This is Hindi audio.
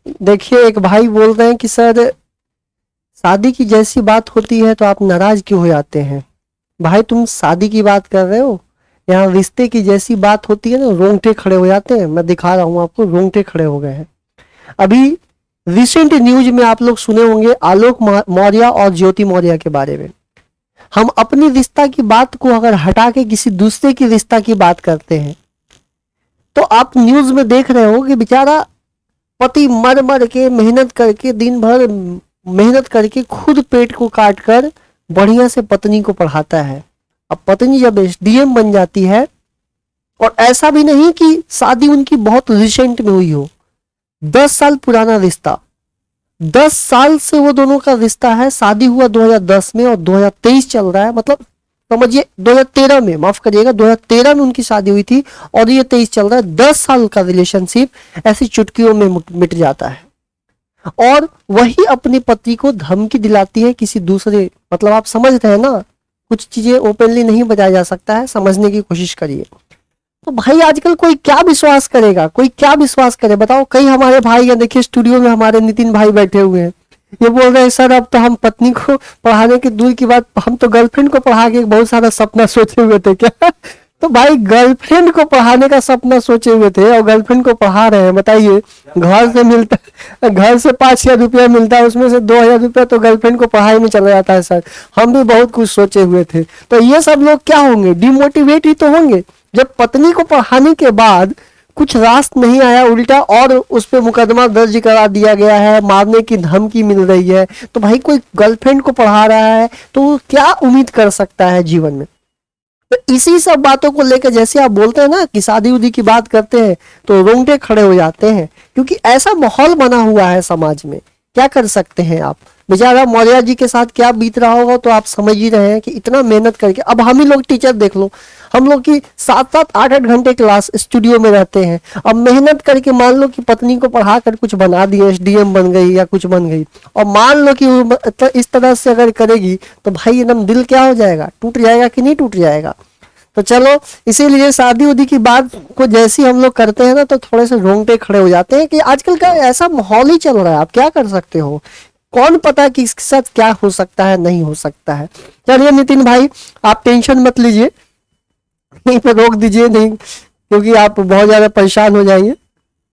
देखिए एक भाई बोल रहे हैं कि सर शादी की जैसी बात होती है तो आप नाराज क्यों हो जाते हैं। भाई तुम शादी की बात कर रहे हो, यहाँ रिश्ते की जैसी बात होती है ना रोंगटे खड़े हो जाते हैं। मैं दिखा रहा हूँ आपको, रोंगटे खड़े हो गए हैं। अभी रिसेंट न्यूज में आप लोग सुने होंगे आलोक मौर्य और ज्योति मौर्य के बारे में। हम अपनी रिश्ता की बात को अगर हटा के किसी दूसरे की रिश्ता की बात करते हैं तो आप न्यूज में देख रहे हो कि बेचारा पति मर मर के मेहनत करके दिन भर मेहनत करके खुद पेट को काट कर बढ़िया से पत्नी को पढ़ाता है। अब पत्नी जब एसडीएम बन जाती है, और ऐसा भी नहीं कि शादी उनकी बहुत रिसेंट में हुई हो, 10 साल पुराना रिश्ता, 10 साल से वो दोनों का रिश्ता है। शादी हुआ 2010 में और 2023 चल रहा है, मतलब समझिए 2013 में, माफ करिएगा 2013 में उनकी शादी हुई थी और ये 23 चल रहा है। 10 साल का रिलेशनशिप ऐसी चुटकियों में मिट जाता है। और वही अपने पति को धमकी दिलाती है किसी दूसरे, मतलब आप समझ रहे हैं ना, कुछ चीजें ओपनली नहीं बताया जा सकता है, समझने की कोशिश करिए। तो भाई आजकल कोई क्या विश्वास करेगा, कोई क्या विश्वास करे बताओ। कई हमारे भाई हैं, देखिए स्टूडियो में हमारे नितिन भाई बैठे हुए हैं, ये बोल रहे हैं सर अब तो हम पत्नी को पढ़ाने की दूर की बात, हम तो गर्लफ्रेंड को पढ़ा के बहुत सारा सपना सोचे हुए थे क्या। तो भाई गर्लफ्रेंड को पढ़ाने का सपना सोचे हुए थे और गर्लफ्रेंड को पढ़ा रहे हैं, बताइए। घर से मिलता, घर से 5,000 रुपया मिलता है, उसमें से 2,000 रुपया तो गर्लफ्रेंड को पढ़ाई में चला जाता है। सर हम भी बहुत कुछ सोचे हुए थे। तो ये सब लोग क्या होंगे, डिमोटिवेट ही तो होंगे। जब पत्नी को पढ़ाने के बाद कुछ रास्त नहीं आया, उल्टा और उस पर मुकदमा दर्ज करा दिया गया है, मारने की धमकी मिल रही है, तो भाई कोई गर्लफ्रेंड को पढ़ा रहा है तो क्या उम्मीद कर सकता है जीवन में। तो इसी सब बातों को लेकर जैसे आप बोलते हैं ना कि शादी उदी की बात करते हैं तो रोंगटे खड़े हो जाते हैं, क्योंकि ऐसा माहौल बना हुआ है समाज में। क्या कर सकते हैं आप। बेचारा मौर्य जी के साथ क्या बीत रहा होगा तो आप समझ ही रहे हैं कि इतना मेहनत करके। अब हम ही लोग टीचर देख लो, हम लोग की 7-7 8-8 घंटे क्लास स्टूडियो में रहते हैं। अब मेहनत करके मान लो कि पत्नी को पढ़ा कर कुछ बना दिए, एसडीएम बन गई या कुछ बन गई, और मान लो कि वो इस तरह से अगर करेगी तो भाई एकदम दिल क्या हो जाएगा, टूट जाएगा कि नहीं टूट जाएगा। तो चलो इसीलिए शादी उदी की बात को जैसी हम लोग करते हैं ना तो थोड़े से रोंगटे खड़े हो जाते हैं कि आजकल का ऐसा माहौल ही चल रहा है। आप क्या कर सकते हो, कौन पता कि इसके साथ क्या हो सकता है, नहीं हो सकता है। चलिए नितिन भाई आप टेंशन मत लीजिए, यहीं पे रोक दीजिए, नहीं क्योंकि आप बहुत ज्यादा परेशान हो जाएंगे।